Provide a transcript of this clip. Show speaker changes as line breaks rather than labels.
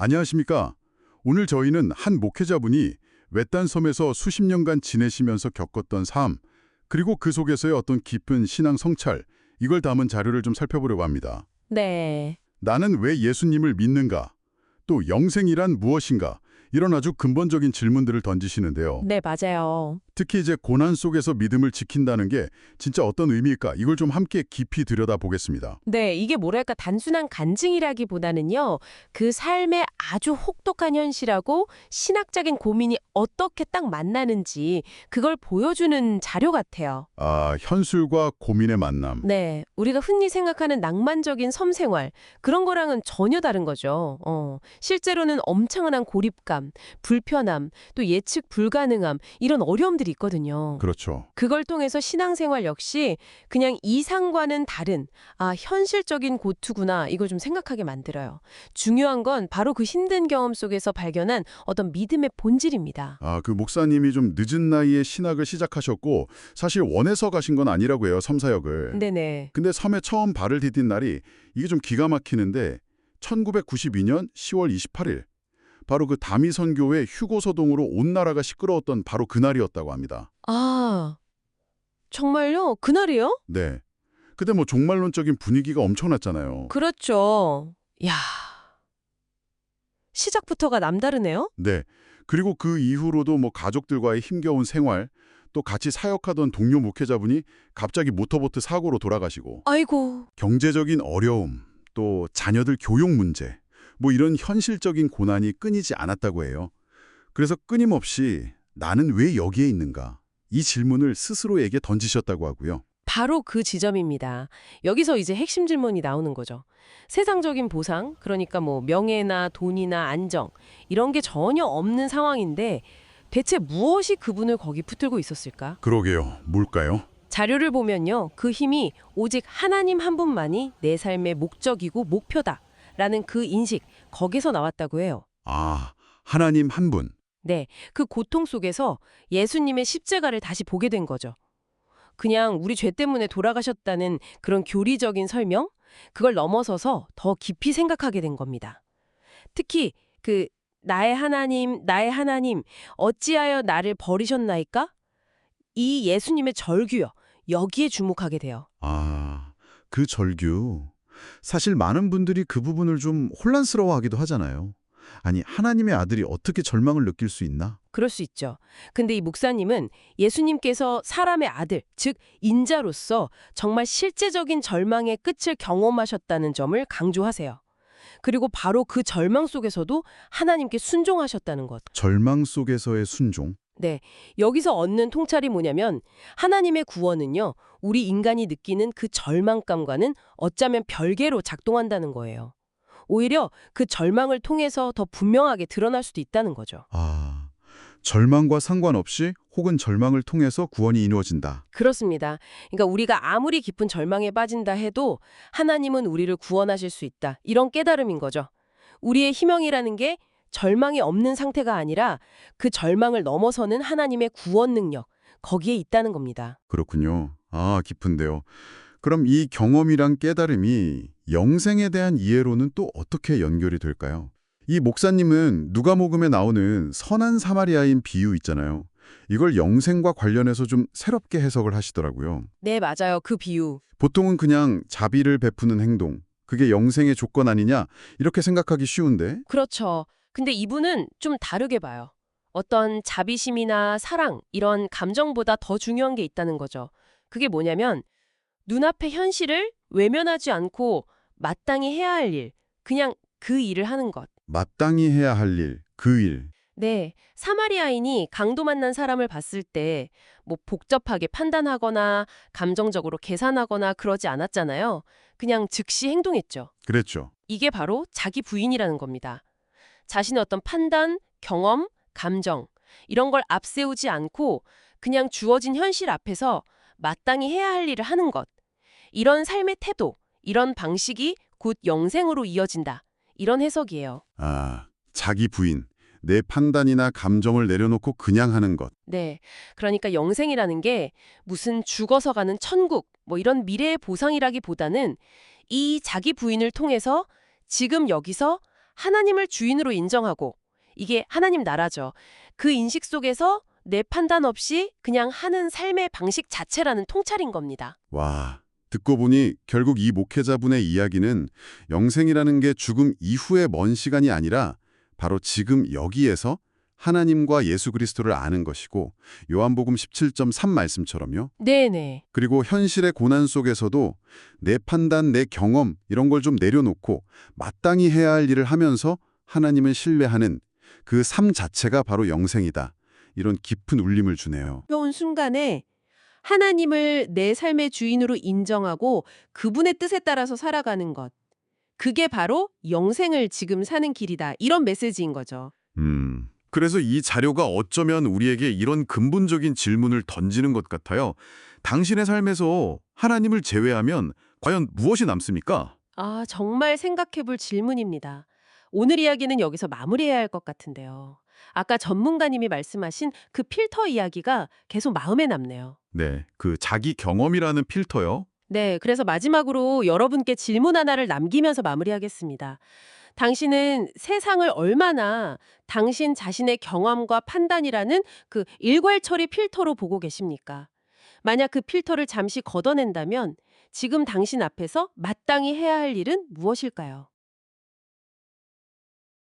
안녕하십니까? 오늘 저희는 한 목회자분이 외딴 섬에서 수십 년간 지내시면서 겪었던 삶, 그리고 그 속에서의 어떤 깊은 신앙 성찰, 이걸 담은 자료를 좀 살펴보려고 합니다.
네.
나는 왜 예수님을 믿는가? 또 영생이란 무엇인가? 이런 아주 근본적인 질문들을 던지시는데요.
네, 맞아요.
특히 이제 고난 속에서 믿음을 지킨다는 게 진짜 어떤 의미일까? 이걸 좀 함께 깊이 들여다보겠습니다.
네, 이게 뭐랄까 단순한 간증이라기보다는요. 그 삶의 아주 혹독한 현실하고 신학적인 고민이 어떻게 딱 만나는지 그걸 보여주는 자료 같아요.
아, 현실과 고민의 만남.
네, 우리가 흔히 생각하는 낭만적인 섬 생활, 그런 거랑은 전혀 다른 거죠. 실제로는 엄청난 고립감, 불편함, 또 예측 불가능함, 이런 어려움들이 있거든요.
그렇죠.
그걸 통해서 신앙생활 역시 그냥 이상과는 다른, 현실적인 고투구나, 이걸 좀 생각하게 만들어요. 중요한 건 바로 그 힘든 경험 속에서 발견한 어떤 믿음의 본질입니다.
아, 그 목사님이 좀 늦은 나이에 신학을 시작하셨고 사실 원해서 가신 건 아니라고 해요, 섬사역을.
네네.
근데 섬에 처음 발을 디딘 날이 이게 좀 기가 막히는데 1992년 10월 28일 바로 그 다미선교회 휴고서동으로 온 나라가 시끄러웠던 바로 그날이었다고 합니다.
아, 정말요? 그날이요?
네. 그때 뭐 종말론적인 분위기가 엄청났잖아요.
그렇죠. 야, 시작부터가 남다르네요?
네. 그리고 그 이후로도 뭐 가족들과의 힘겨운 생활, 또 같이 사역하던 동료 목회자분이 갑자기 모터보트 사고로 돌아가시고
아이고.
경제적인 어려움, 또 자녀들 교육 문제, 뭐 이런 현실적인 고난이 끊이지 않았다고 해요. 그래서 끊임없이 나는 왜 여기에 있는가? 이 질문을 스스로에게 던지셨다고 하고요.
바로 그 지점입니다. 여기서 이제 핵심 질문이 나오는 거죠. 세상적인 보상, 그러니까 뭐 명예나 돈이나 안정, 이런 게 전혀 없는 상황인데 대체 무엇이 그분을 거기 붙들고 있었을까?
그러게요. 뭘까요?
자료를 보면요. 그 힘이 오직 하나님 한 분만이 내 삶의 목적이고 목표다라는 그 인식, 거기서 나왔다고 해요.
아, 하나님 한 분.
네, 그 고통 속에서 예수님의 십자가를 다시 보게 된 거죠. 그냥 우리 죄 때문에 돌아가셨다는 그런 교리적인 설명? 그걸 넘어서서 더 깊이 생각하게 된 겁니다. 특히 그 나의 하나님, 어찌하여 나를 버리셨나이까? 이 예수님의 절규요. 여기에 주목하게 돼요.
아, 그 절규. 사실 많은 분들이 그 부분을 좀 혼란스러워하기도 하잖아요. 아니, 하나님의 아들이 어떻게 절망을 느낄 수 있나?
그럴 수 있죠. 근데 이 목사님은 예수님께서 사람의 아들, 즉 인자로서 정말 실제적인 절망의 끝을 경험하셨다는 점을 강조하세요. 그리고 바로 그 절망 속에서도 하나님께 순종하셨다는 것.
절망 속에서의 순종.
네, 여기서 얻는 통찰이 뭐냐면 하나님의 구원은요, 우리 인간이 느끼는 그 절망감과는 어쩌면 별개로 작동한다는 거예요. 오히려 그 절망을 통해서 더 분명하게 드러날 수도 있다는 거죠.
아, 절망과 상관없이 혹은 절망을 통해서 구원이 이루어진다.
그렇습니다. 그러니까 우리가 아무리 깊은 절망에 빠진다 해도 하나님은 우리를 구원하실 수 있다. 이런 깨달음인 거죠. 우리의 희망이라는 게 절망이 없는 상태가 아니라 그 절망을 넘어서는 하나님의 구원 능력, 거기에 있다는 겁니다.
그렇군요. 아, 깊은데요. 그럼 이 경험이랑 깨달음이 영생에 대한 이해로는 또 어떻게 연결이 될까요? 이 목사님은 누가복음에 나오는 선한 사마리아인 비유 있잖아요. 이걸 영생과 관련해서 좀 새롭게 해석을 하시더라고요.
네, 맞아요. 그 비유.
보통은 그냥 자비를 베푸는 행동, 그게 영생의 조건 아니냐 이렇게 생각하기 쉬운데
그렇죠. 근데 이분은 좀 다르게 봐요. 어떤 자비심이나 사랑, 이런 감정보다 더 중요한 게 있다는 거죠. 그게 뭐냐면 눈앞의 현실을 외면하지 않고 마땅히 해야 할 일, 그냥 그 일을 하는 것.
마땅히 해야 할 일, 그 일.
네, 사마리아인이 강도 만난 사람을 봤을 때 뭐 복잡하게 판단하거나 감정적으로 계산하거나 그러지 않았잖아요. 그냥 즉시 행동했죠.
그랬죠.
이게 바로 자기 부인이라는 겁니다. 자신의 어떤 판단, 경험, 감정 이런 걸 앞세우지 않고 그냥 주어진 현실 앞에서 마땅히 해야 할 일을 하는 것. 이런 삶의 태도, 이런 방식이 곧 영생으로 이어진다. 이런 해석이에요.
아, 자기 부인, 내 판단이나 감정을 내려놓고 그냥 하는 것.
네. 그러니까 영생이라는 게 무슨 죽어서 가는 천국, 뭐 이런 미래의 보상이라기보다는 이 자기 부인을 통해서 지금 여기서 하나님을 주인으로 인정하고, 이게 하나님 나라죠. 그 인식 속에서 내 판단 없이 그냥 하는 삶의 방식 자체라는 통찰인 겁니다.
와, 듣고 보니 결국 이 목회자분의 이야기는 영생이라는 게 죽음 이후의 먼 시간이 아니라 바로 지금 여기에서 하나님과 예수 그리스도를 아는 것이고 요한복음 17.3 말씀처럼요.
네네.
그리고 현실의 고난 속에서도 내 판단, 내 경험 이런 걸 좀 내려놓고 마땅히 해야 할 일을 하면서 하나님을 신뢰하는 그 삶 자체가 바로 영생이다. 이런 깊은 울림을 주네요.
어려운 순간에 하나님을 내 삶의 주인으로 인정하고 그분의 뜻에 따라서 살아가는 것. 그게 바로 영생을 지금 사는 길이다. 이런 메시지인 거죠.
그래서 이 자료가 어쩌면 우리에게 이런 근본적인 질문을 던지는 것 같아요. 당신의 삶에서 하나님을 제외하면 과연 무엇이 남습니까?
아, 정말 생각해 볼 질문입니다. 오늘 이야기는 여기서 마무리해야 할 것 같은데요. 아까 전문가님이 말씀하신 그 필터 이야기가 계속 마음에 남네요.
네, 그 자기 경험이라는 필터요.
네, 그래서 마지막으로 여러분께 질문 하나를 남기면서 마무리하겠습니다. 당신은 세상을 얼마나 당신 자신의 경험과 판단이라는 그 일괄처리 필터로 보고 계십니까? 만약 그 필터를 잠시 걷어낸다면 지금 당신 앞에서 마땅히 해야 할 일은 무엇일까요?